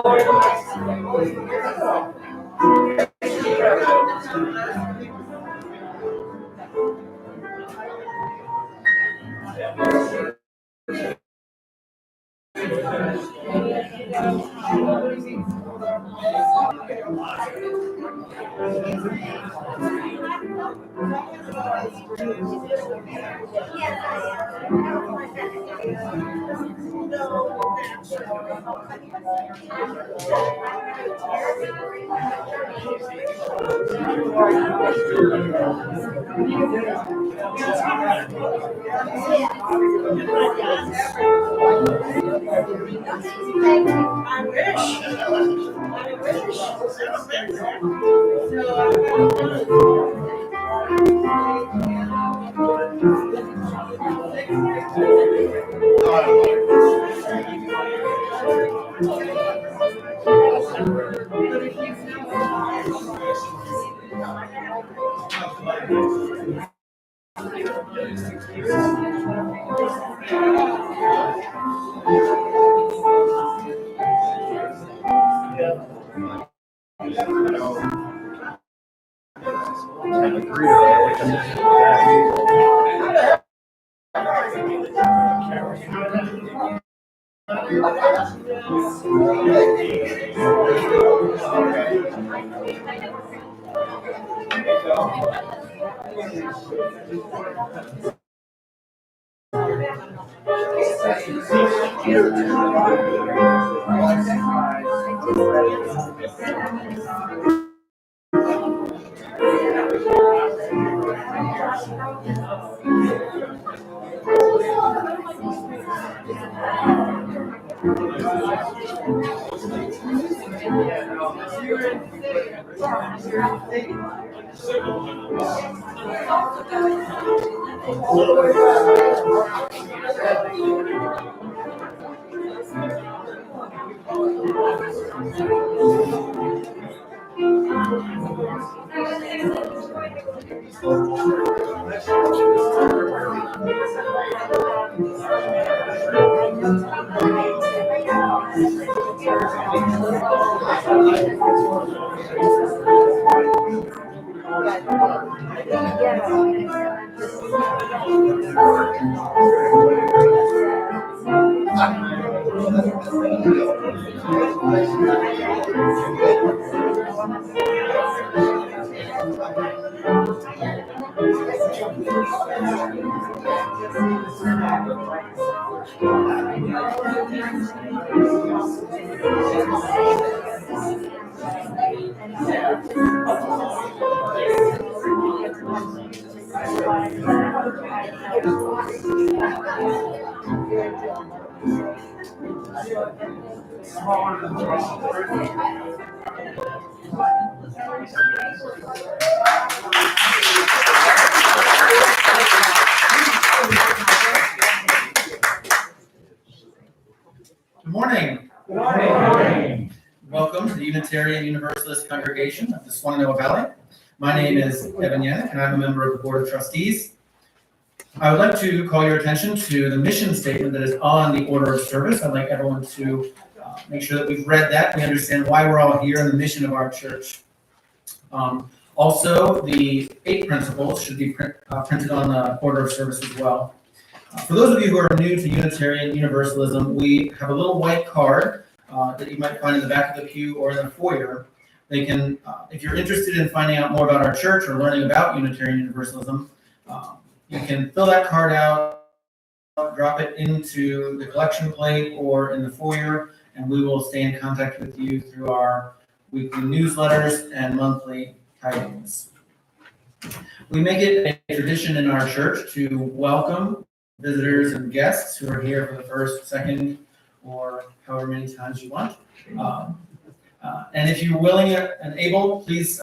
Good morning. Good morning. Welcome to the Unitarian Universalist Congregation of the Swananoa Valley. My name is Evan Yannick, and I'm a member of the Board of Trustees. I would like to call your attention to the mission statement that is on the order of service. I'd like everyone to make sure that we've read that, we understand why we're all here and the mission of our church. Also, the 8 principles should be printed on the order of service as well. For those of you who are new to Unitarian Universalism, we have a little white card that you might find in the back of the pew or in the foyer. They can, if you're interested in finding out more about our church or learning about Unitarian Universalism, you can fill that card out, drop it into the collection plate or in the foyer, and we will stay in contact with you through our weekly newsletters and monthly tidings. We make it a tradition in our church to welcome visitors and guests who are here for the first, second, or however many times you want. And if you're willing and able, please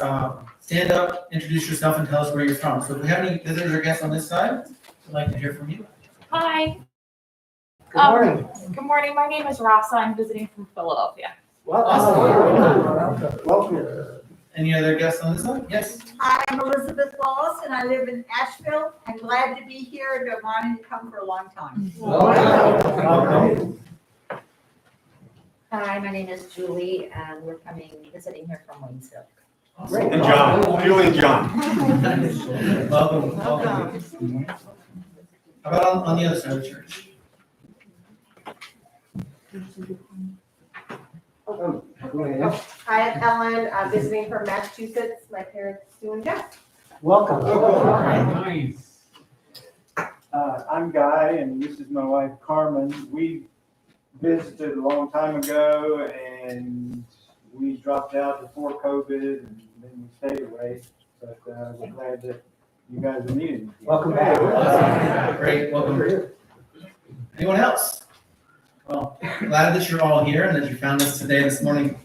stand up, introduce yourself, and tell us where you're from. So if we have any visitors or guests on this side, I'd like to hear from you. Hi. Good morning. Good morning. My name is Rasa. I'm visiting from Philadelphia. Welcome. Any other guests on this side? Yes. Hi, I'm Elizabeth Wallace, and I live in Asheville. I'm glad to be here and been wanting to come for a long time. Welcome. Hi, my name is Julie, and we're visiting here from Waynesville. Great. And John, Julie and John. Welcome. How about on the other side of the church? Go ahead. Hi, I'm Ellen, I'm visiting from Massachusetts. My parents, Sue and Jeff. Welcome. Nice. I'm Guy, and this is my wife Carmen. We visited a long time ago, and we dropped out before COVID, and then we stayed away. But we're glad that you guys are meeting. Welcome back. Great, welcome. Anyone else? Well, glad that you're all here and that you found us today, this morning.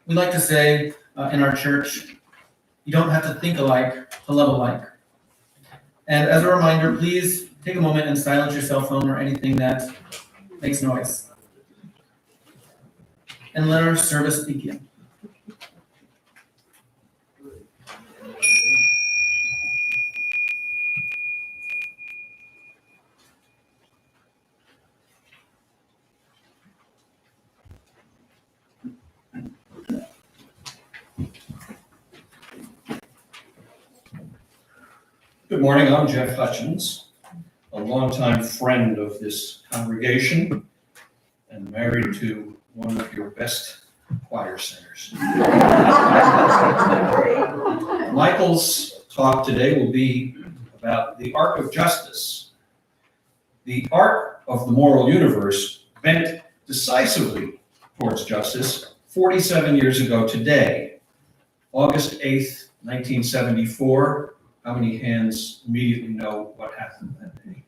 We like to say in our church, you don't have to think alike to love alike. And as a reminder, please take a moment and silence your cell phone or anything that makes noise. And let our service begin. Good morning, I'm Jeff Hutchins, a longtime friend of this congregation and married to one of your best choir singers. Michael's talk today will be about the arc of justice. The arc of the moral universe bent decisively towards justice 47 years ago today, August 8th, 1974. How many hands immediately know what happened that day?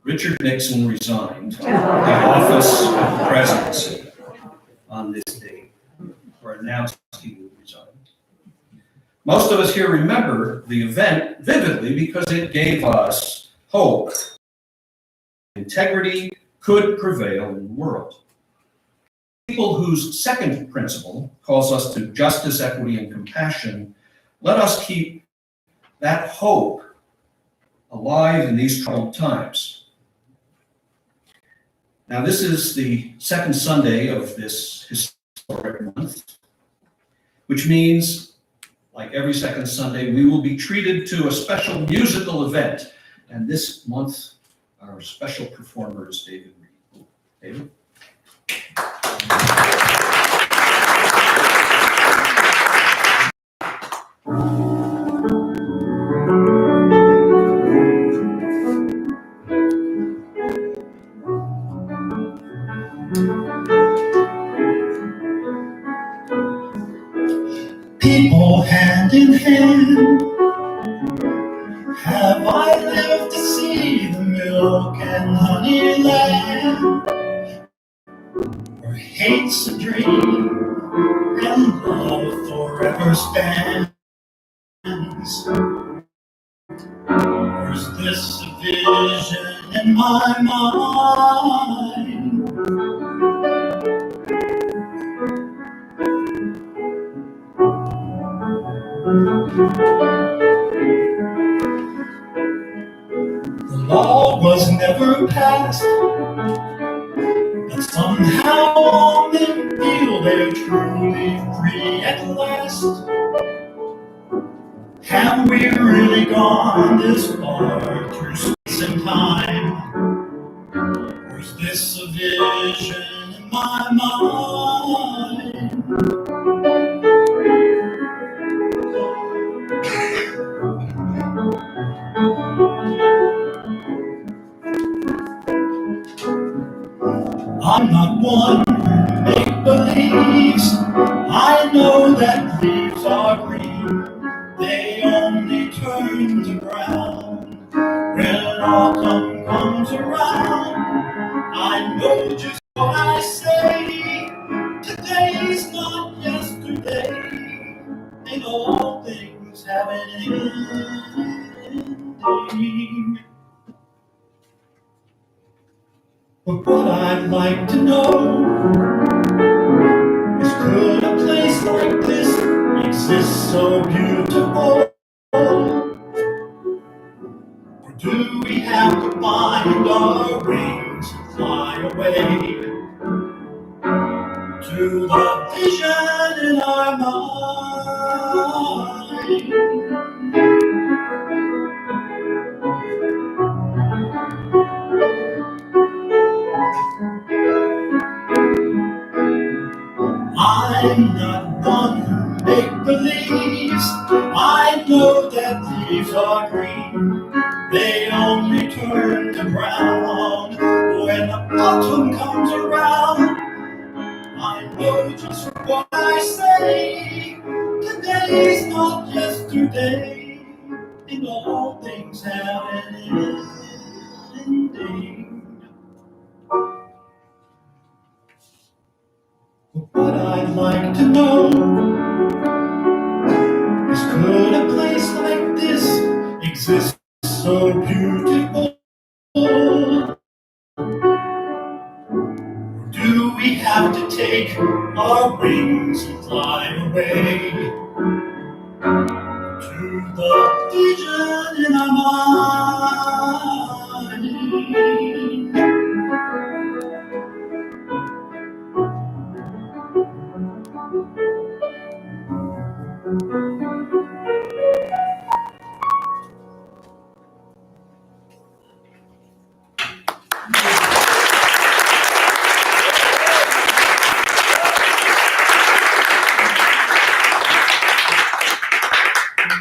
Richard Nixon resigned the office of the presidency on this day, or announced he would resign. Most of us here remember the event vividly because it gave us hope. Integrity could prevail in the world. People whose second principle calls us to justice, equity, and compassion, let us keep that hope alive in these troubled times. Now, this is the second Sunday of this historic month, which means, like every second Sunday, we will be treated to a special musical event. And this month, our special performer is David Reed. David? People hand in hand, have I lived to see the milk and honey land, where hate's a dream and love forever spans? Or is this a vision in my mind? The law was never passed, but somehow all men feel they're truly free at last. Have we really gone this far through space and time? Or is this a vision in my mind? I'm not one who make-believes. I know that leaves are green. They only turn to brown when autumn comes around. I know just what I say. Today's not yesterday, and all things have an ending. But what I'd like to know is, could a place like this exist so beautiful? Or do we have to bind our wings fly away to the vision in our mind. I'm not one who make believes. I know that leaves are green. They only turn to brown when autumn comes around. I know just what I say. Today's not yesterday, and all things have an ending. What I'd like to know is, could a place like this exist so beautiful? Do we have to take our wings and fly away to the vision in our mind?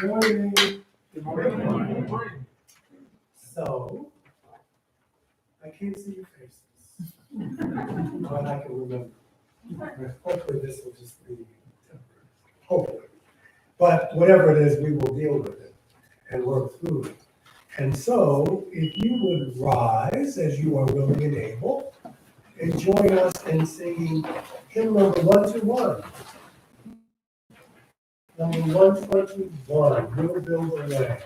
Good morning. Good morning. So, I can't see your faces, but I can remember. Hopefully this will just be temporary, hopefully. But whatever it is, we will deal with it and work through it. And so, if you would rise as you are willing and able, and join us in singing hymn number 121. Number 121, We'll Build a Way.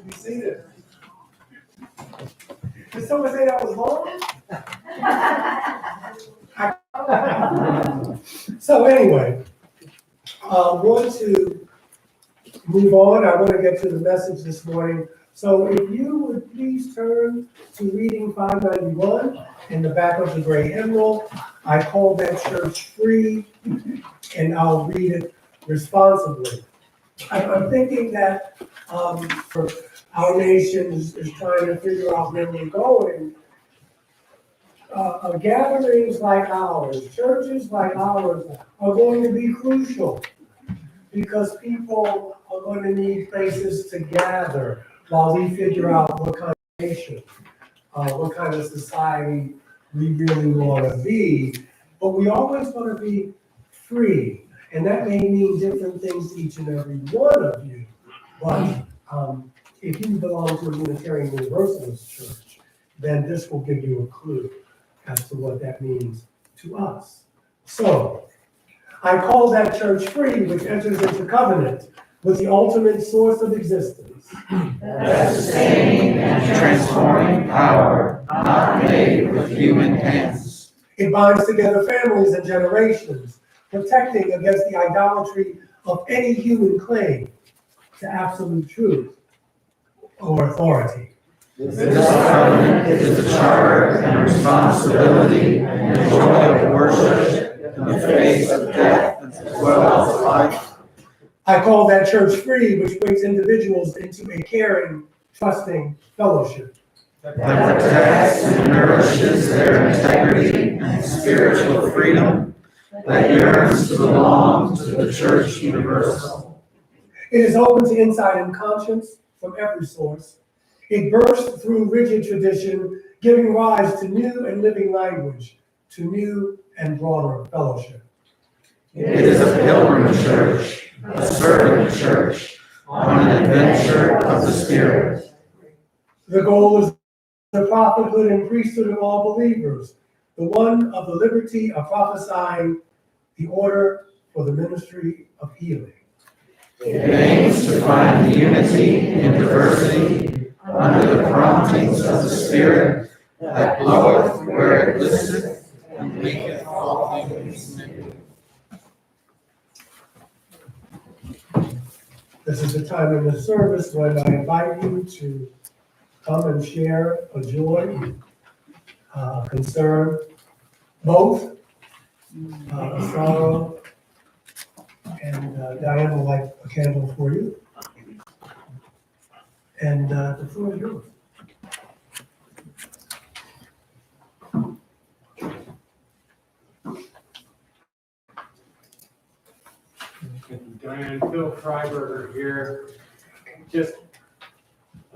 Be seated. Did someone say that was long? So anyway, I want to move on. I want to get to the message this morning. So if you would please turn to reading 591 in the back of the gray hymnal. I call that church free, and I'll read it responsibly. I'm thinking that for our nation is trying to figure out where we're going. Gatherings like ours, churches like ours are going to be crucial because people are going to need places to gather while we figure out what kind of nation, what kind of society we really want to be. But we always want to be free, and that may mean different things to each and every one of you. But if you belong to a Unitarian Universalist church, then this will give you a clue as to what that means to us. So, I call that church free, which enters into covenant with the ultimate source of existence. That sustaining and transforming power, not made with human hands. It binds together families and generations, protecting against the idolatry of any human claim to absolute truth or authority. This covenant is the charter and responsibility and the joy of worship in the face of death as well as life. I call that church free, which brings individuals into a caring, trusting fellowship. That protects and nourishes their integrity and spiritual freedom that yearns to belong to the Church Universal. It is open to insight and conscience from every source. It bursts through rigid tradition, giving rise to new and living language, to new and broader fellowship. It is a pilgrim church, a servant church, on an adventure of the Spirit. The goal is the prophethood and priesthood of all believers, the one of the liberty of prophesying, the order for the ministry of healing. It aims to find unity in diversity under the promptings of the Spirit that bloweth where it listeth and maketh all things new. This is the time in the service when I invite you to come and share a joy, concern, both, a sorrow, and Diane will light a candle for you. And the floor is yours. Diane, Phil Freiberger here. Just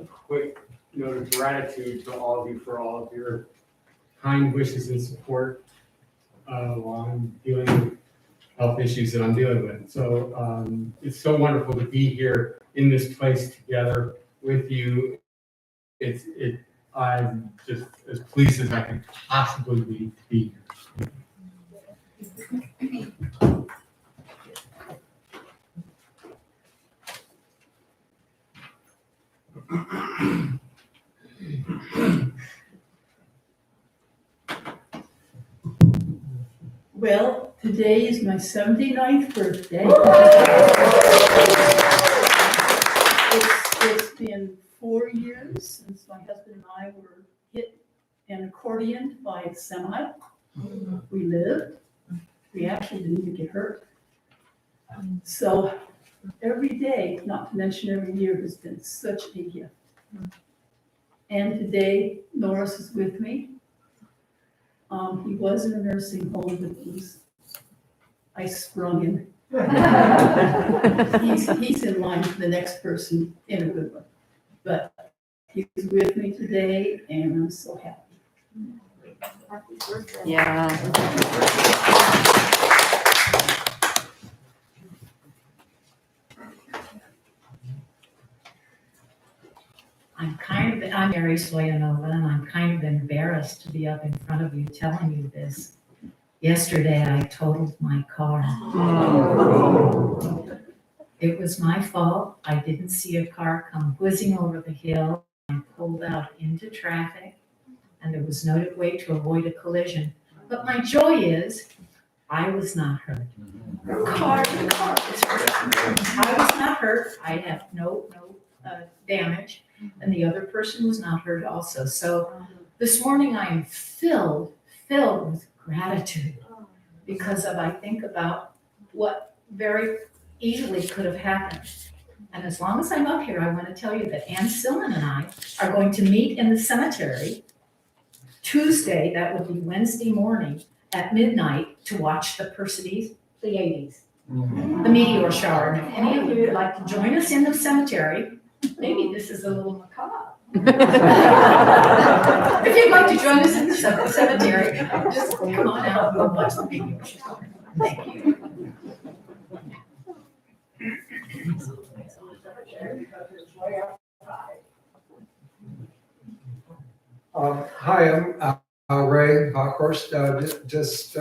a quick note of gratitude to all of you for all of your kind wishes and support while I'm dealing with health issues that I'm dealing with. So it's so wonderful to be here in this place together with you. I'm just as pleased as I can possibly be to be here. Well, today is my 79th birthday. It's been 4 years since my husband and I were hit and accordioned by a semi. We lived. We actually didn't even get hurt. So every day, not to mention every year, has been such a gift. And today, Norris is with me. He was in a nursing home, but I sprung him. He's in line for the next person in a good one. But he's with me today, and I'm so happy. Happy birthday. Yeah. I'm Mary Stoyanova, and I'm kind of embarrassed to be up in front of you telling you this. Yesterday, I totaled my car. It was my fault. I didn't see a car come whizzing over the hill. I pulled out into traffic, and there was no way to avoid a collision. But my joy is, I was not hurt. The car was hurt. I was not hurt. I have no damage, and the other person was not hurt also. So this morning I am filled with gratitude because I think about what very easily could have happened. And as long as I'm up here, I want to tell you that Ann Silman and I are going to meet in the cemetery Tuesday, that would be Wednesday morning at midnight, to watch the Pleiades, the meteor shower. And if any of you would like to join us in the cemetery, maybe this is a little macabre. If you'd like to join us in the cemetery, just come on out and watch the meteor shower. Thank you. Hi, I'm Ray Hawkhorst. Just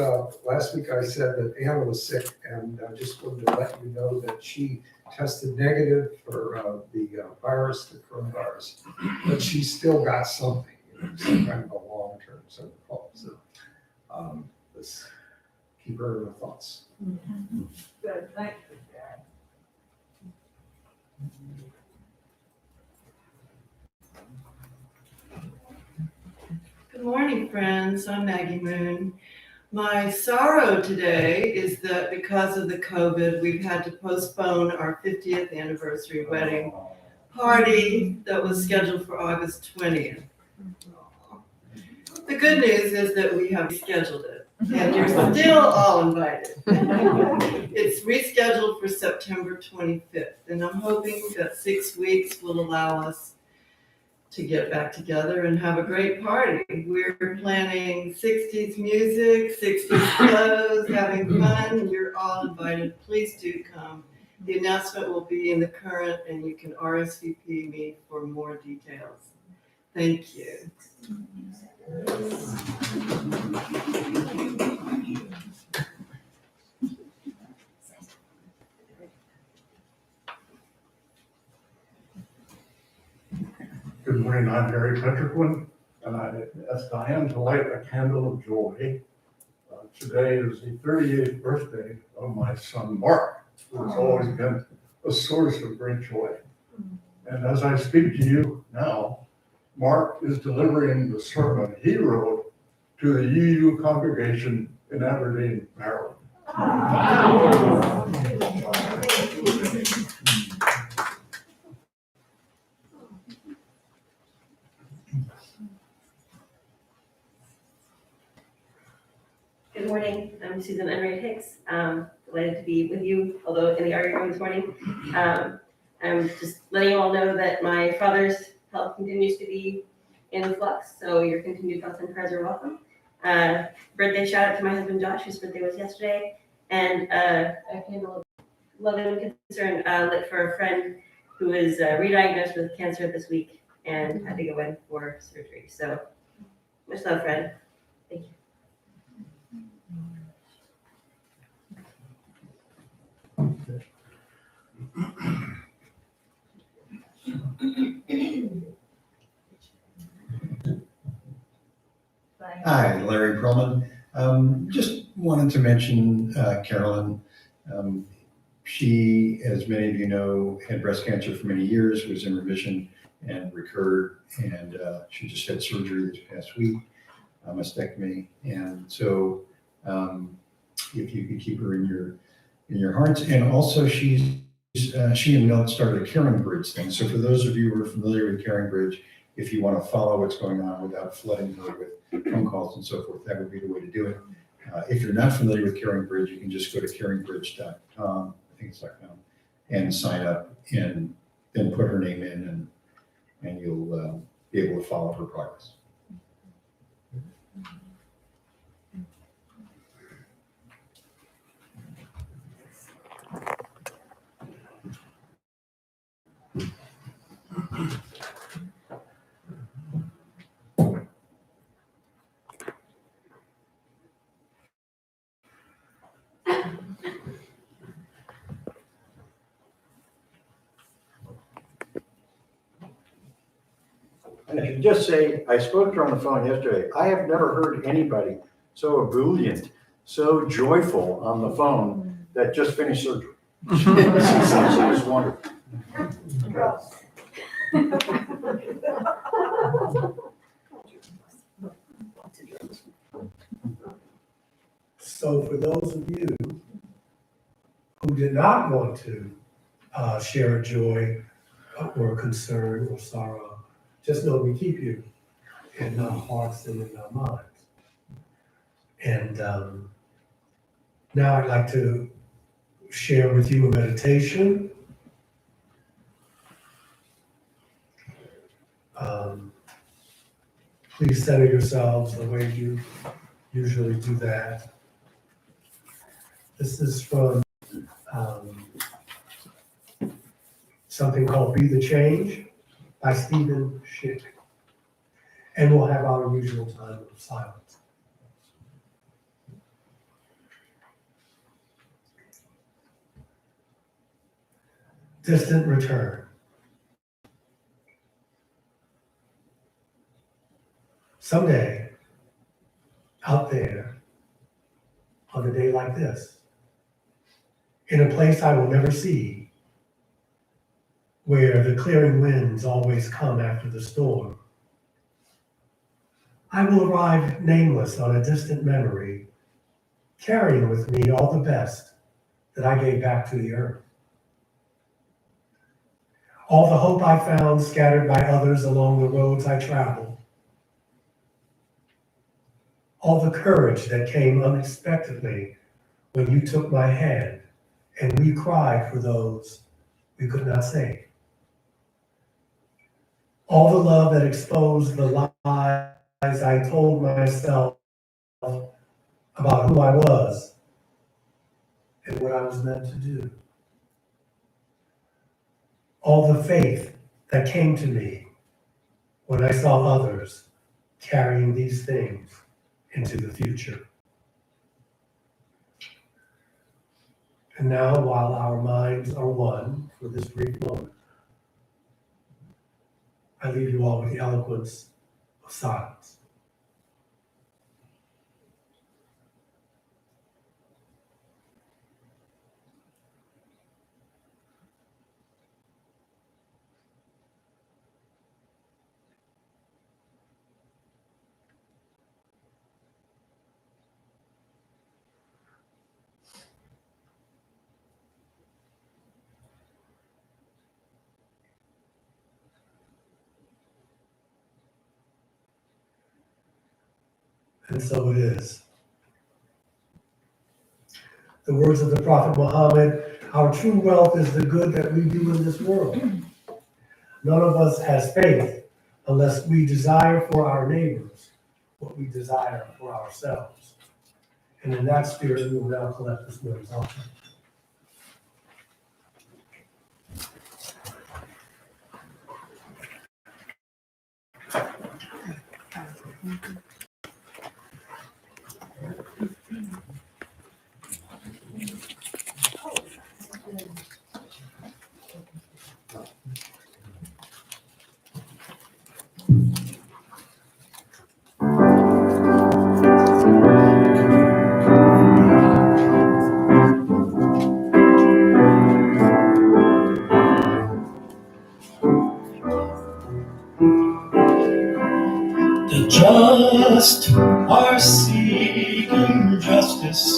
last week I said that Anna was sick, and I just wanted to let you know that she tested negative for the virus, the coronavirus, but she still got something, some kind of a long-term symptom. So let's keep her in our thoughts. Good, thank you. Good morning, friends. I'm Maggie Moon. My sorrow today is that because of the COVID, we've had to postpone our 50th anniversary wedding party that was scheduled for August 20th. The good news is that we have scheduled it, and you're still all invited. It's rescheduled for September 25th, and I'm hoping that 6 weeks will allow us to get back together and have a great party. We're planning 60s music, 60s clothes, having fun. You're all invited. Please do come. The announcement will be in the Current, and you can RSVP me for more details. Thank you. Good morning, I'm Harry Petriquin, and I asked Diane to light a candle of joy. Today is the 38th birthday of my son, Mark, who has always been a source of great joy. And as I speak to you now, Mark is delivering the sermon he wrote to the UU congregation in Aberdeen, Maryland. Good morning, I'm Susan Enright Hicks. Delighted to be with you, although in the art room this morning. I'm just letting you all know that my father's health continues to be in flux, so your continued thoughts and prayers are welcome. Birthday shout out to my husband Josh, whose birthday was yesterday, and a candle of love and concern lit for a friend who was re-diagnosed with cancer this week and had to go in for surgery. So much love, Fred. Thank you. Hi, Larry Perlman. Just wanted to mention Carolyn. She, as many of you know, had breast cancer for many years, was in remission and recurred, and she just had surgery this past week, a mastectomy. And so if you could keep her in your hearts. And also she and Milt started a Caring Bridge thing. So for those of you who are familiar with Caring Bridge, if you want to follow what's going on without flooding her with phone calls and so forth, that would be the way to do it. If you're not familiar with Caring Bridge, you can just go to caringbridge.com, I think it's .com, and sign up, and then put her name in, and you'll be able to follow her progress. And I should just say, I spoke to her on the phone yesterday. I have never heard anybody so ebullient, so joyful on the phone that just finished surgery. She was wonderful. So for those of you who did not want to share a joy or concern or sorrow, just know we keep you in our hearts and in our minds. And now I'd like to share with you a meditation. Please center yourselves the way you usually do that. This is from something called Be the Change by Stephen Schick. And we'll have our usual time of silence. Distant return. Someday, out there, on a day like this, in a place I will never see, where the clearing winds always come after the storm, I will arrive nameless on a distant memory, carrying with me all the best that I gave back to the earth. All the hope I found scattered by others along the roads I traveled. All the courage that came unexpectedly when you took my hand and we cried for those we could not save. All the love that exposed the lies I told myself about who I was and what I was meant to do. All the faith that came to me when I saw others carrying these things into the future. And now, while our minds are one for this brief moment, I leave you all with the eloquence of silence. And so it is. The words of the Prophet Muhammad, our true wealth is the good that we do in this world. None of us has faith unless we desire for our neighbors what we desire for ourselves. And in that spirit, we will now collect this morning's offering. The just are seeking justice.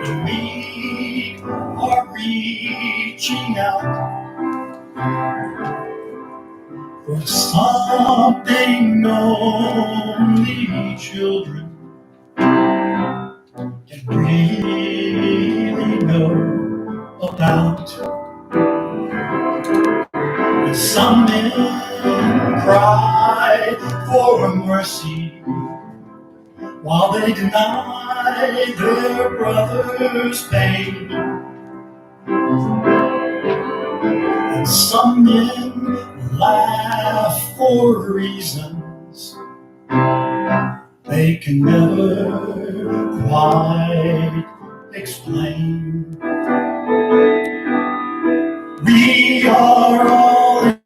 The weak are reaching out for something only children can really know about. And some men cry for mercy while they deny their brother's pain. And some men laugh for reasons they can never quite explain. We are all in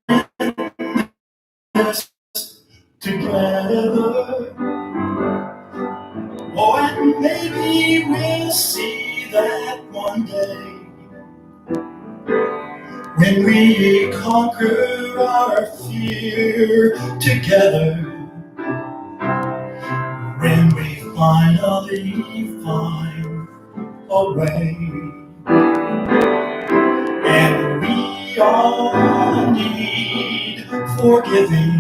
when we conquer our fear together, when we finally find a way, and we all need forgiving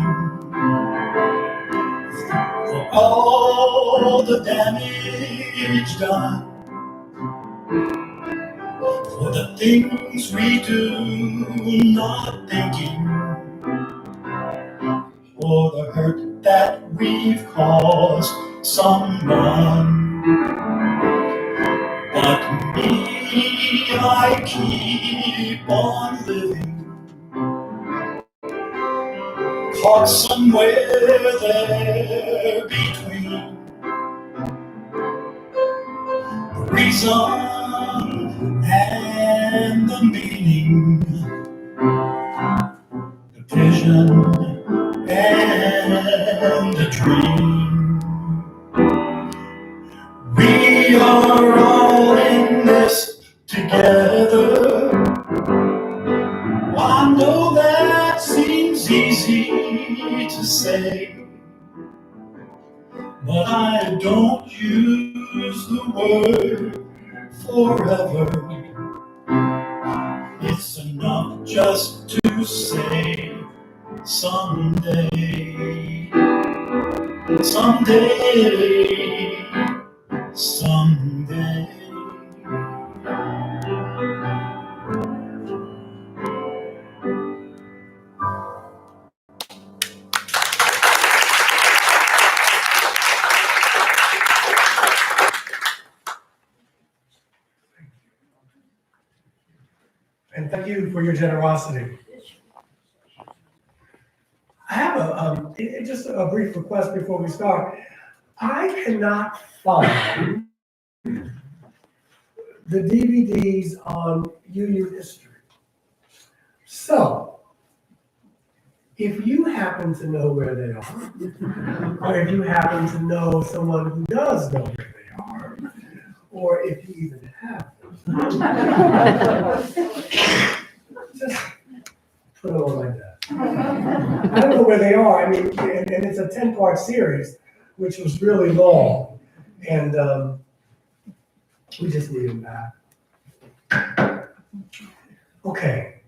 for all the damage done, for the things we do not thinking, for the hurt that we've caused someone. But me, I keep on living, caught somewhere there between the reason and the meaning, the vision and the dream. We are all in this together. I know that seems easy to say, but I don't use the word forever. It's enough just to say someday, someday, someday. And thank you for your generosity. I have just a brief request before we start. I cannot find the DVDs on UU history. So, if you happen to know where they are, or if you happen to know someone who does know where they are, or if you even have them, just put it on like that. I don't know where they are. I mean, and it's a 10-part series, which was really long, and we just need them back. Okay.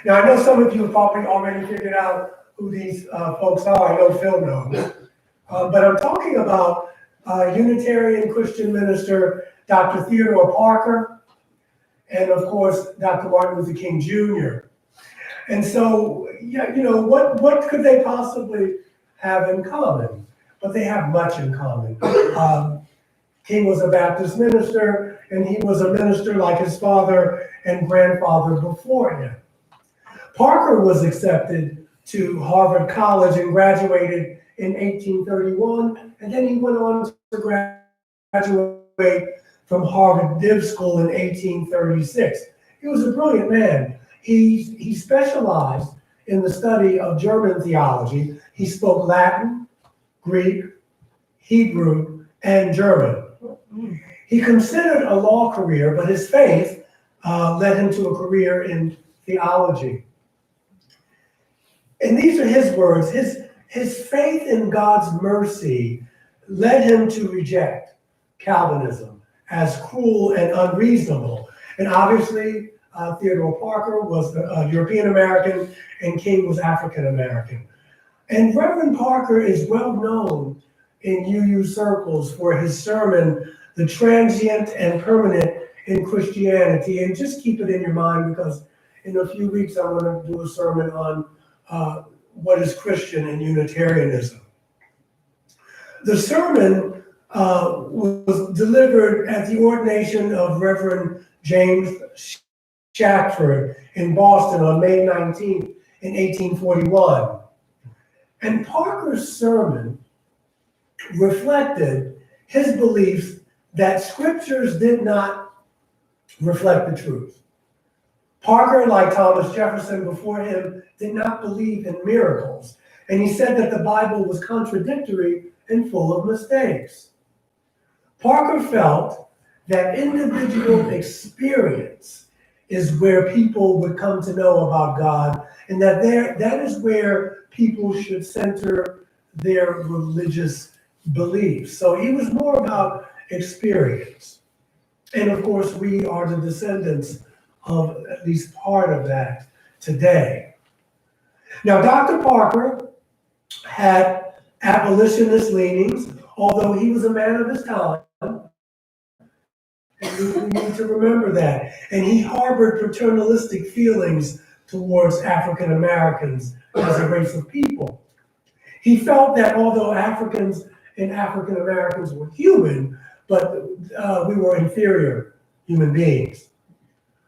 Now, I know some of you have probably already figured out who these folks are. I know Phil knows. But I'm talking about Unitarian Christian minister Dr. Theodore Parker, and of course, Dr. Martin Luther King Jr. And so, yeah, you know, what could they possibly have in common? But they have much in common. King was a Baptist minister, and he was a minister like his father and grandfather before him. Parker was accepted to Harvard College and graduated in 1831, and then he went on to graduate from Harvard Div School in 1836. He was a brilliant man. He specialized in the study of German theology. He spoke Latin, Greek, Hebrew, and German. He considered a law career, but his faith led him to a career in theology. And these are his words. His faith in God's mercy led him to reject Calvinism as cruel and unreasonable. And obviously, Theodore Parker was European American and King was African American. And Reverend Parker is well known in UU circles for his sermon, The Transient and Permanent in Christianity. And just keep it in your mind, because in a few weeks I'm going to do a sermon on what is Christian and Unitarianism. The sermon was delivered at the ordination of Reverend James Shackford in Boston on May 19th in 1841. And Parker's sermon reflected his beliefs that scriptures did not reflect the truth. Parker, like Thomas Jefferson before him, did not believe in miracles, and he said that the Bible was contradictory and full of mistakes. Parker felt that individual experience is where people would come to know about God, and that is where people should center their religious beliefs. So he was more about experience. And of course, we are the descendants of at least part of that today. Now, Dr. Parker had abolitionist leanings, although he was a man of his time. And we need to remember that. And he harbored paternalistic feelings towards African Americans as a race of people. He felt that although Africans and African Americans were human, but we were inferior human beings.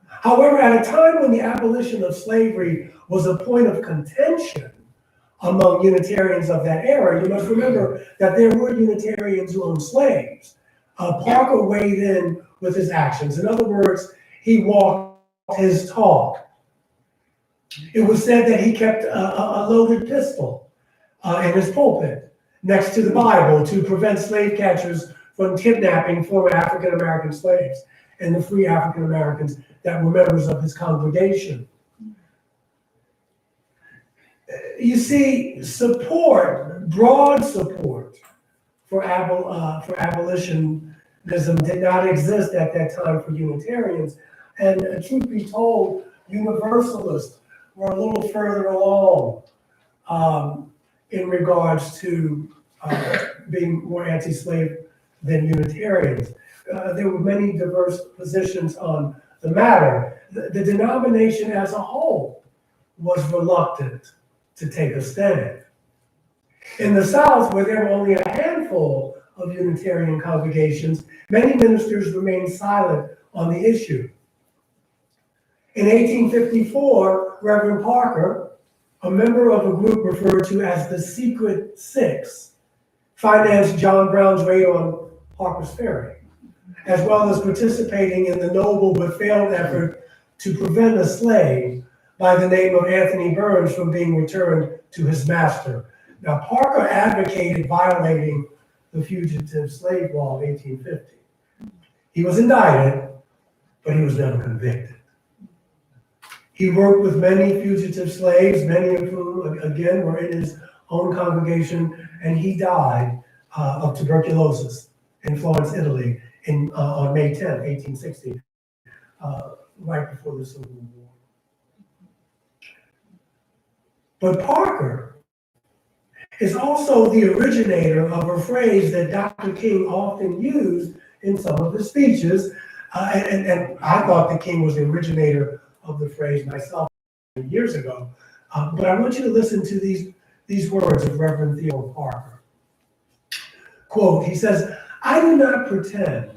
However, at a time when the abolition of slavery was a point of contention among Unitarians of that era, you must remember that there were Unitarians who owned slaves. Parker weighed in with his actions. In other words, he walked his talk. It was said that he kept a loaded pistol in his pulpit next to the Bible to prevent slave catchers from kidnapping former African American slaves and the free African Americans that were members of his congregation. You see, broad support for abolitionism did not exist at that time for Unitarians. And truth be told, Universalists were a little further along in regards to being more anti-slave than Unitarians. There were many diverse positions on the matter. The denomination as a whole was reluctant to take a stand. In the South, where there were only a handful of Unitarian congregations, many ministers remained silent on the issue. In 1854, Reverend Parker, a member of a group referred to as the Secret Six, financed John Brown's raid on Harper's Ferry, as well as participating in the noble but failed effort to prevent a slave by the name of Anthony Burns from being returned to his master. Now, Parker advocated violating the Fugitive Slave Law of 1850. He was indicted, but he was never convicted. He worked with many fugitive slaves, many of whom, again, were in his own congregation, and he died of tuberculosis in Florence, Italy, on May 10, 1860, right before the Civil War. But Parker is also the originator of a phrase that Dr. King often used in some of his speeches, and I thought that King was the originator of the phrase myself years ago. But I want you to listen to these words of Reverend Theo Parker. Quote, he says, "I do not pretend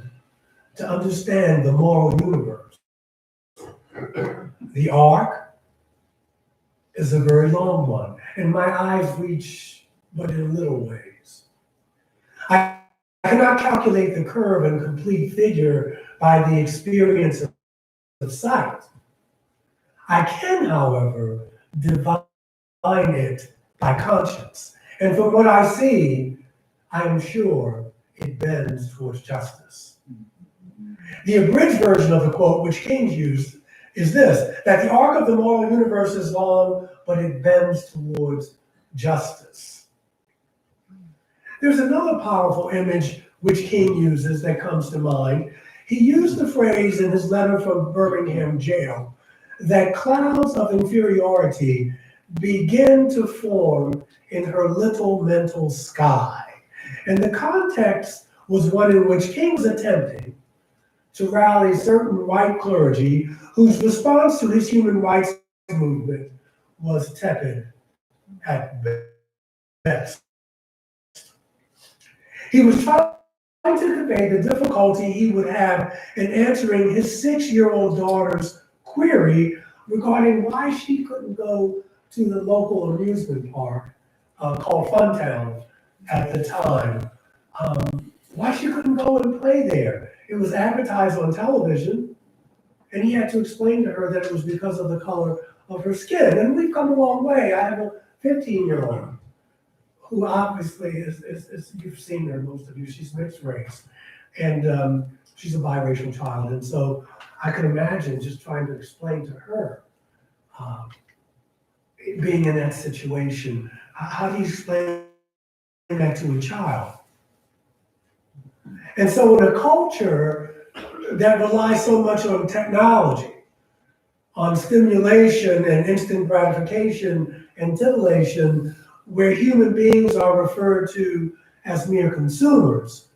to understand the moral universe. The arc is a very long one, and my eyes reach but in little ways. I cannot calculate the curve and complete figure by the experience of sight. I can, however, divine it by conscience. And from what I see, I am sure it bends towards justice." The abridged version of the quote, which King used, is this, that the arc of the moral universe is long, but it bends towards justice. There's another powerful image which King uses that comes to mind. He used the phrase in his letter from Birmingham jail that clouds of inferiority begin to form in her little mental sky. And the context was one in which King was attempting to rally certain white clergy whose response to his human rights movement was tepid at best. He was trying to convey the difficulty he would have in answering his 6-year-old daughter's query regarding why she couldn't go to the local amusement park called Funtown at the time. Why she couldn't go and play there. It was advertised on television, and he had to explain to her that it was because of the color of her skin. And we've come a long way. I have a 15-year-old who obviously is you've seen her, most of you, she's mixed race. And she's a biracial child. And so I can imagine just trying to explain to her, being in that situation. How do you explain that to a child? And so in a culture that relies so much on technology, on stimulation and instant gratification and titillation, where human beings are referred to as mere consumers,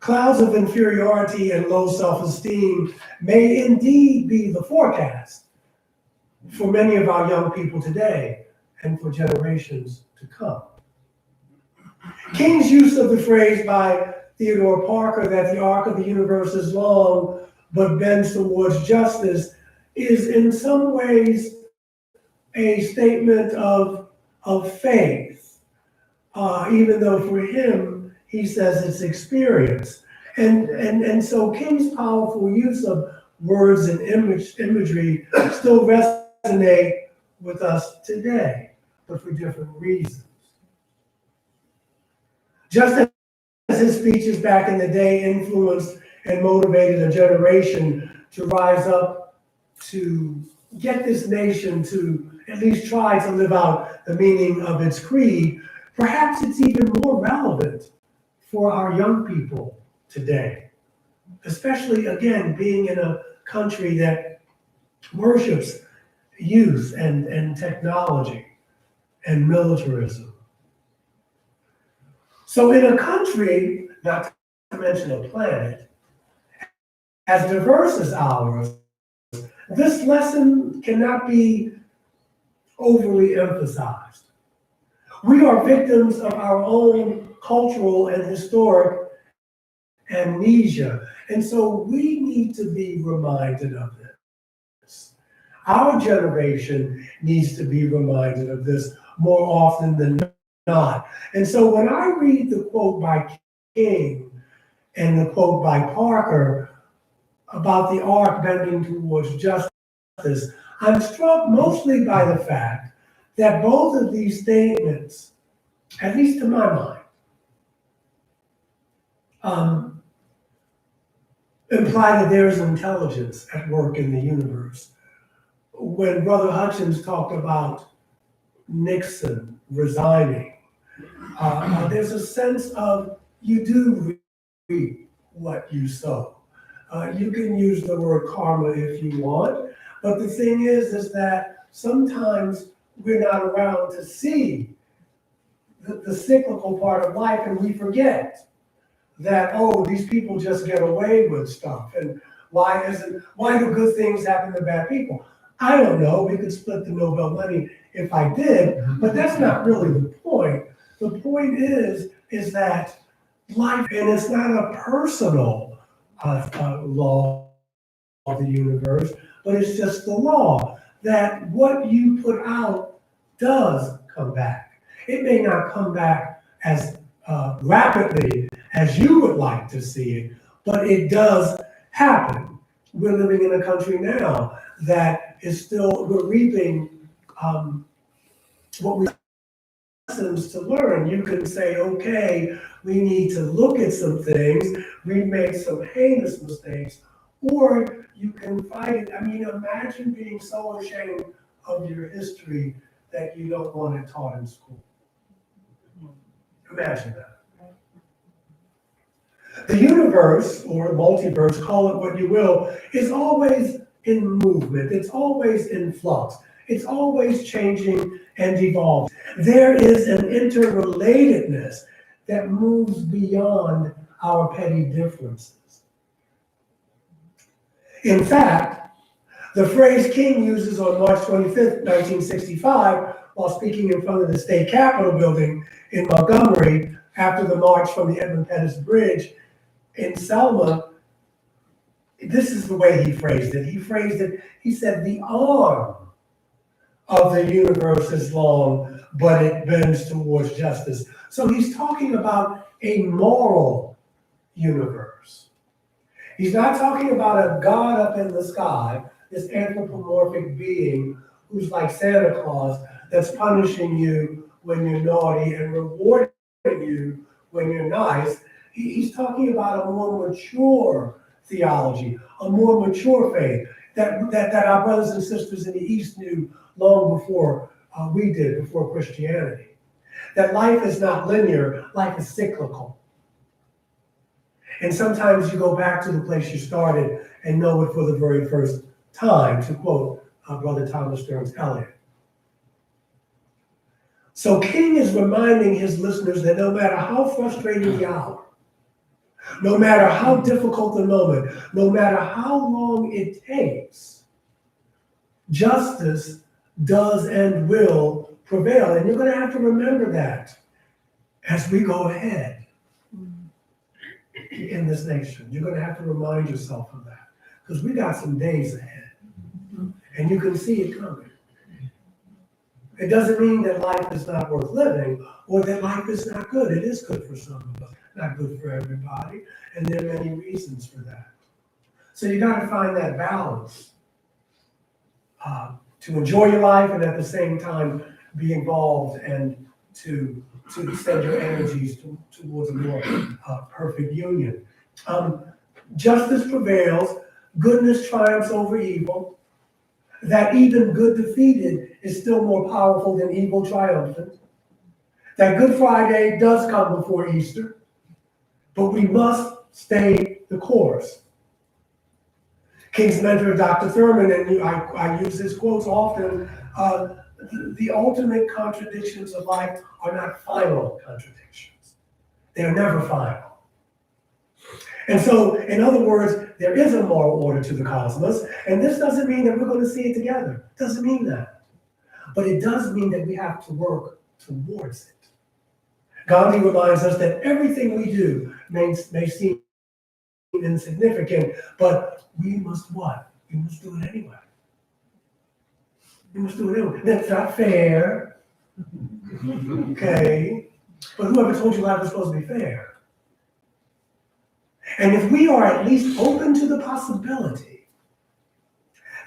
clouds of inferiority and low self-esteem may indeed be the forecast for many of our young people today and for generations to come. King's use of the phrase by Theodore Parker that the arc of the universe is long but bends towards justice is in some ways a statement of faith, even though for him, he says it's experience. And so King's powerful use of words and imagery still resonate with us today, but for different reasons. Just as his speeches back in the day influenced and motivated a generation to rise up to get this nation to at least try to live out the meaning of its creed, perhaps it's even more relevant for our young people today, especially, again, being in a country that worships youth and technology and militarism. So in a country, not to mention a planet, as diverse as ours, this lesson cannot be overly emphasized. We are victims of our own cultural and historic amnesia, and so we need to be reminded of this. Our generation needs to be reminded of this more often than not. And so when I read the quote by King and the quote by Parker about the arc bending towards justice, I'm struck mostly by the fact that both of these statements, at least to my mind, imply that there is intelligence at work in the universe. When Brother Hutchins talked about Nixon resigning, there's a sense of you do reap what you sow. You can use the word karma if you want, but the thing is that sometimes we're not around to see the cyclical part of life, and we forget that, oh, these people just get away with stuff, and why do good things happen to bad people? I don't know, we could split the Nobel money if I did, but that's not really the point. The point is that life, and it's not a personal law of the universe, but it's just the law that what you put out does come back. It may not come back as rapidly as you would like to see it, but it does happen. We're living in a country now that is still, we're reaping what we lessons to learn. You can say, okay, we need to look at some things, we made some heinous mistakes, or you can fight it. I mean, imagine being so ashamed of your history that you don't want it taught in school. Imagine that. The universe, or multiverse, call it what you will, is always in movement. It's always in flux. It's always changing and evolving. There is an interrelatedness that moves beyond our petty differences. In fact, the phrase King uses on March 25th, 1965, while speaking in front of the state capitol building in Montgomery after the march from the Edmund Pettus Bridge in Selma, this is the way he phrased it. He said, the arm of the universe is long, but it bends towards justice. So he's talking about a moral universe. He's not talking about a God up in the sky, this anthropomorphic being who's like Santa Claus that's punishing you when you're naughty and rewarding you when you're nice. He's talking about a more mature theology, a more mature faith that our brothers and sisters in the East knew long before we did, before Christianity. That life is not linear, life is cyclical. And sometimes you go back to the place you started and know it for the very first time, to quote Brother Thomas Stearns Eliot. So King is reminding his listeners that no matter how frustrating the hour, no matter how difficult the moment, no matter how long it takes, justice does and will prevail. And you're going to have to remember that as we go ahead in this nation. You're going to have to remind yourself of that, because we got some days ahead, and you can see it coming. It doesn't mean that life is not worth living or that life is not good. It is good for some of us, not good for everybody, and there are many reasons for that. So you got to find that balance to enjoy your life and at the same time be involved and to extend your energies towards a more perfect union. Justice prevails, goodness triumphs over evil. That even good defeated is still more powerful than evil triumphant. That Good Friday does come before Easter, but we must stay the course. King's mentor, Dr. Thurman, and I use his quotes often, the ultimate contradictions of life are not final contradictions. They're never final. And so, in other words, there is a moral order to the cosmos, and this doesn't mean that we're going to see it together. It doesn't mean that. But it does mean that we have to work towards it. Gandhi reminds us that everything we do may seem insignificant, but we must what? We must do it anyway. We must do it anyway. That's not fair. Okay? But whoever told you life was supposed to be fair? And if we are at least open to the possibility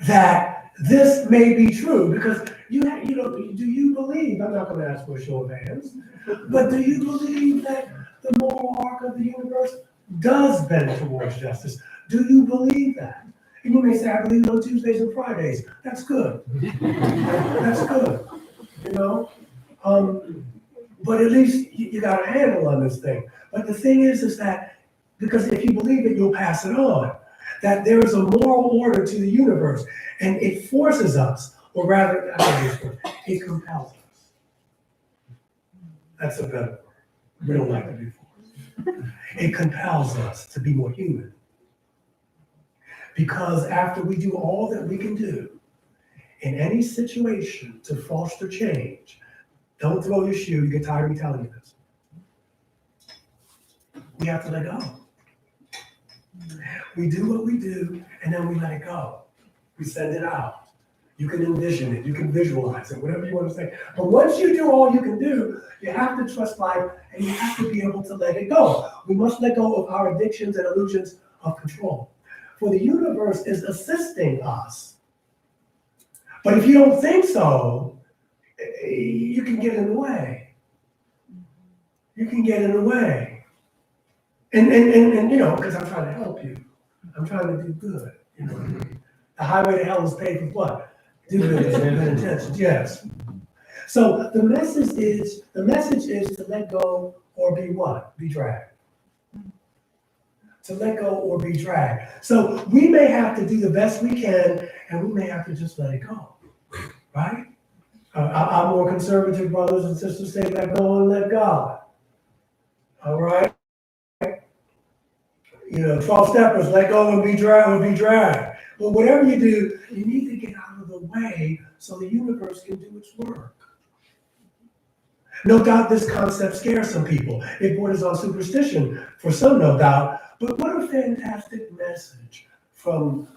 that this may be true, because do you believe, I'm not going to ask for a show of hands, but do you believe that the moral arc of the universe does bend towards justice? Do you believe that? And you may say, I believe on Tuesdays and Fridays. That's good. That's good. But at least you got a handle on this thing. But the thing is that because if you believe it, you'll pass it on. That there is a moral order to the universe, and it forces us, or rather, it compels us. That's a better word. We don't like to be forced. It compels us to be more human. Because after we do all that we can do in any situation to foster change, don't throw your shoe, you get tired of me telling you this. We have to let go. We do what we do, and then we let it go. We send it out. You can envision it, you can visualize it, whatever you want to say. But once you do all you can do, you have to trust life, and you have to be able to let it go. We must let go of our addictions and illusions of control. For the universe is assisting us. But if you don't think so, you can get in the way. You can get in the way. And because I'm trying to help you. I'm trying to do good. The highway to hell is paved with what? Do good and good intentions, yes. So the message is to let go or be what? Be dragged. To let go or be dragged. So we may have to do the best we can, and we may have to just let it go, right? Our more conservative brothers and sisters say let go and let God. All right? 12 steppers, let go and be dragged. But whatever you do, you need to get out of the way so the universe can do its work. No doubt this concept scares some people. It borders on superstition for some, no doubt. But what a fantastic message from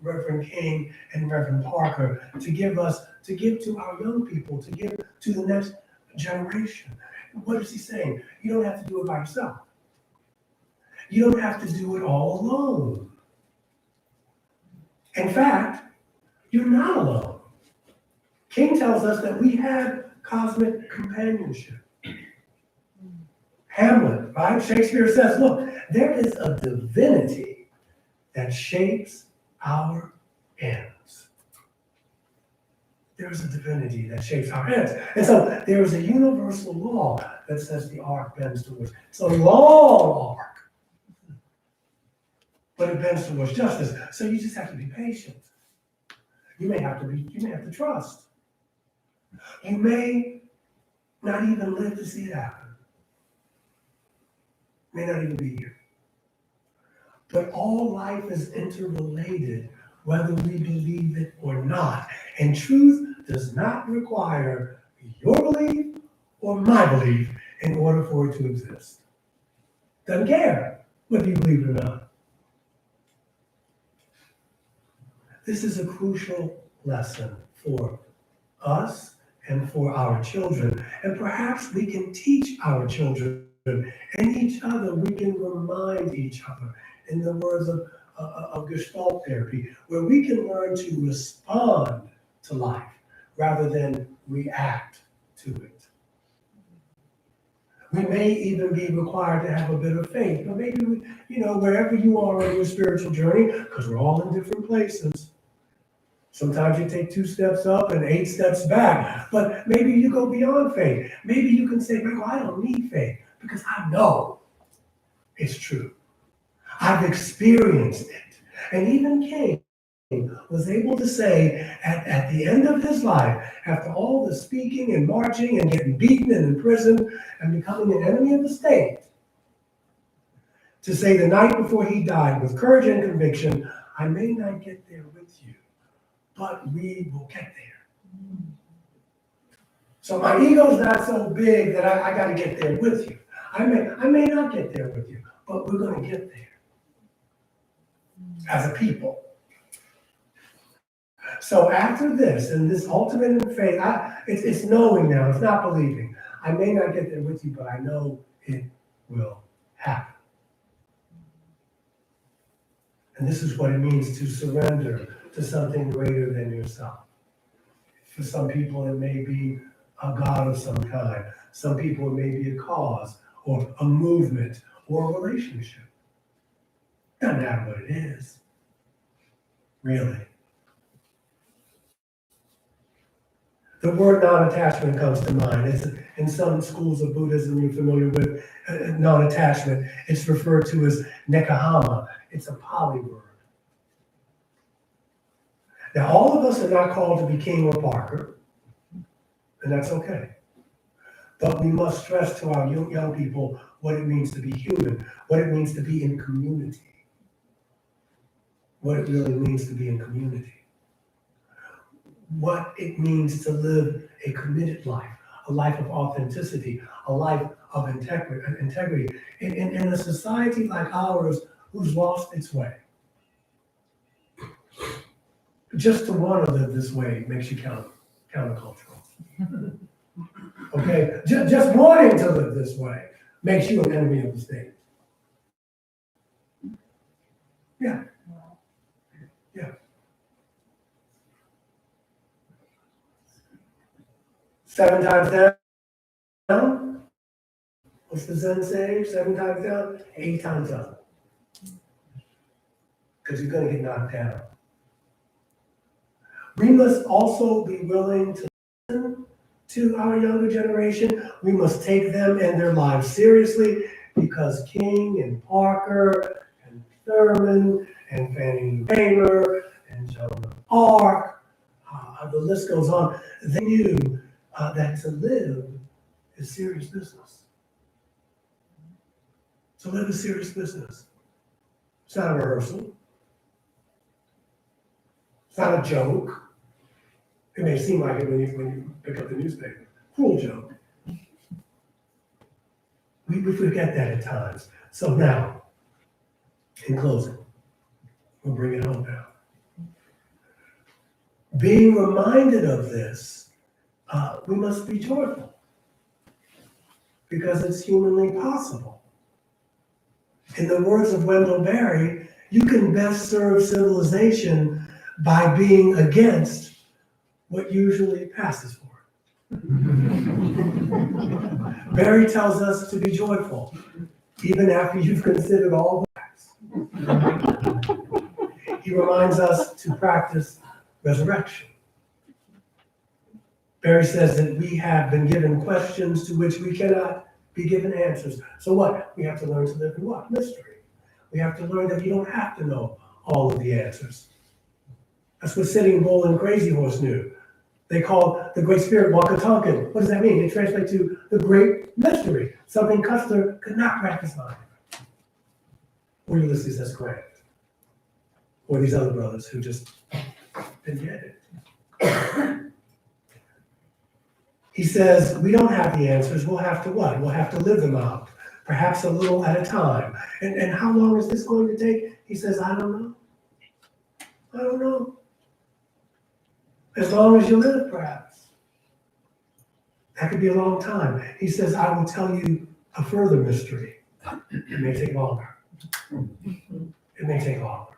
Reverend King and Reverend Parker to give to our young people, to give to the next generation. What is he saying? You don't have to do it by yourself. You don't have to do it all alone. In fact, you're not alone. King tells us that we have cosmic companionship. Hamlet, right? Shakespeare says, look, there is a divinity that shapes our ends. There is a divinity that shapes our ends. And so there is a universal law that says the arc bends towards. It's a long arc, but it bends towards justice. So you just have to be patient. You may have to trust. You may not even live to see it happen. May not even be here. But all life is interrelated, whether we believe it or not. And truth does not require your belief or my belief in order for it to exist. Doesn't care whether you believe it or not. This is a crucial lesson for us and for our children. And perhaps we can teach our children and each other, we can remind each other, in the words of Gestalt therapy, where we can learn to respond to life rather than react to it. We may even be required to have a bit of faith, but maybe, wherever you are on your spiritual journey, because we're all in different places. Sometimes you take 2 steps up and 8 steps back, but maybe you go beyond faith. Maybe you can say, Michael, I don't need faith because I know it's true. I've experienced it. And even King was able to say at the end of his life, after all the speaking and marching and getting beaten and imprisoned and becoming an enemy of the state, to say the night before he died with courage and conviction, I may not get there with you, but we will get there. So my ego's not so big that I got to get there with you. I may not get there with you, but we're going to get there as a people. So after this, and this ultimate in faith, it's knowing now, it's not believing. I may not get there with you, but I know it will happen. And this is what it means to surrender to something greater than yourself. For some people, it may be a God of some kind. Some people, it may be a cause or a movement or a relationship. Doesn't matter what it is, really. The word non-attachment comes to mind. It's in some schools of Buddhism you're familiar with, non-attachment. It's referred to as nekahama. It's a Pali word. Now, all of us are not called to be King or Parker, and that's okay. But we must stress to our young people what it means to be human, what it means to be in community, what it really means to be in community, what it means to live a committed life, a life of authenticity, a life of integrity in a society like ours who's lost its way. Just to want to live this way makes you countercultural. Okay? Just wanting to live this way makes you an enemy of the state. Yeah. Yeah. 7 times down. What's the Zen saying? 7 times down, 8 times up. Because you're going to get knocked down. We must also be willing to listen to our younger generation. We must take them and their lives seriously because King and Parker and Thurman and Fannie Lou Hamer and Joan of Arc, the list goes on. They knew that to live is serious business. To live is serious business. It's not a rehearsal. It's not a joke. It may seem like it when you pick up the newspaper. Cruel joke. We forget that at times. So now, in closing, we'll bring it home now. Being reminded of this, we must be joyful because it's humanly possible. In the words of Wendell Berry, you can best serve civilization by being against what usually passes for it. Barry tells us to be joyful, even after you've considered all the facts. He reminds us to practice resurrection. Barry says that we have been given questions to which we cannot be given answers. So what? We have to learn to live in what? Mystery. We have to learn that you don't have to know all of the answers. That's what Sitting Bull and Crazy Horse knew. They called the Great Spirit Wakatonkan. What does that mean? It translates to the Great Mystery, something Custer could not wrap his mind. Or Ulysses S. Grant. Or these other brothers who just didn't get it. He says, we don't have the answers. We'll have to what? We'll have to live them out, perhaps a little at a time. And how long is this going to take? He says, I don't know. I don't know. As long as you live, perhaps. That could be a long time. He says, I will tell you a further mystery. It may take longer. It may take longer.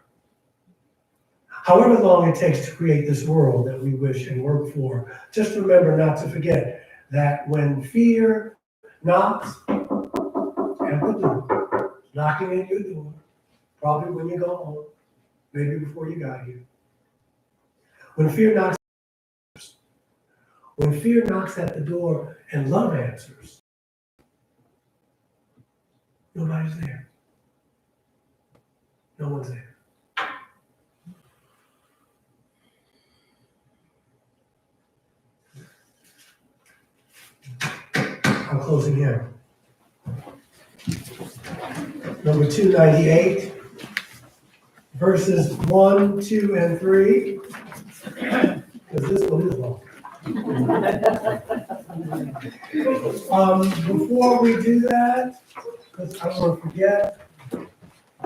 However long it takes to create this world that we wish and work for, just remember not to forget that when fear knocks at the door, knocking at your door, probably when you go home, maybe before you got here. When fear knocks at the door and love answers, nobody's there. No one's there. I'm closing here. Number 298, verses 1, 2, and 3. Because this one is long. Before we do that, because I don't want to forget,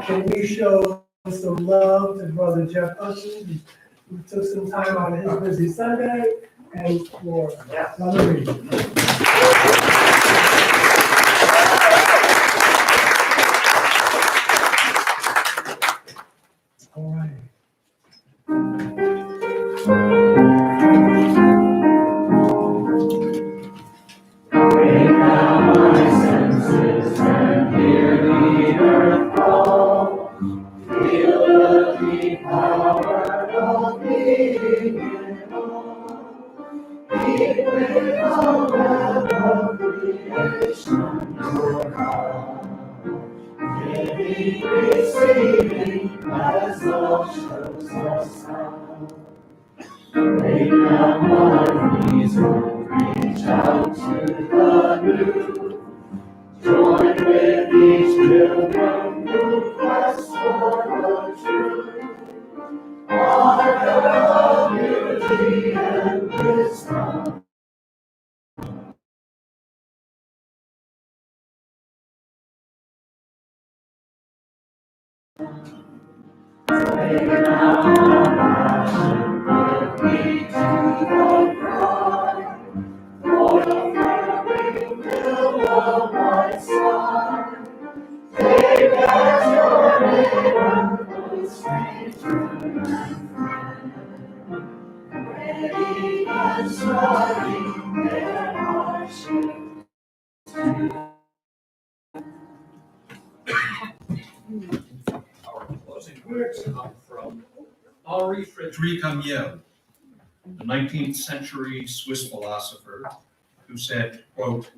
can we show some love to Brother Jeff Hudson, who took some time out of his busy Sunday, and for Brother Reed. All right. Break out my senses and hear the earth call. Feel the deep power of being in awe. Deep with the web of creation, your heart. Giving, receiving, as love shows us how. Break down my reason, reach out to the new. Join with each pilgrim who quests for the truth. Art of beauty and wisdom. Take now our passion, give me to the cry. For the flowering will of my side. Take as your neighbor, both stranger and friend. Ready and striving, their hardship to. Our closing words come from Henri Frédéric Amiel, the 19th century Swiss philosopher, who said, quote,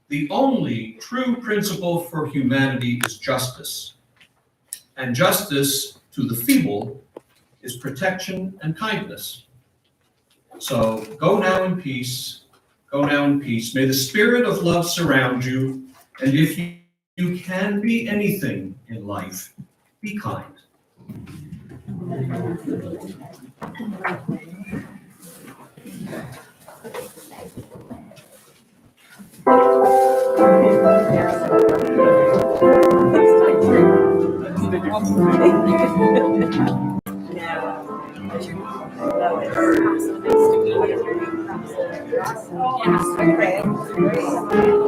"The only true principle for humanity is justice, and justice to the feeble is protection and kindness. So go now in peace, go now in peace. May the spirit of love surround you, and if you can be anything in life, be kind." Yes, okay.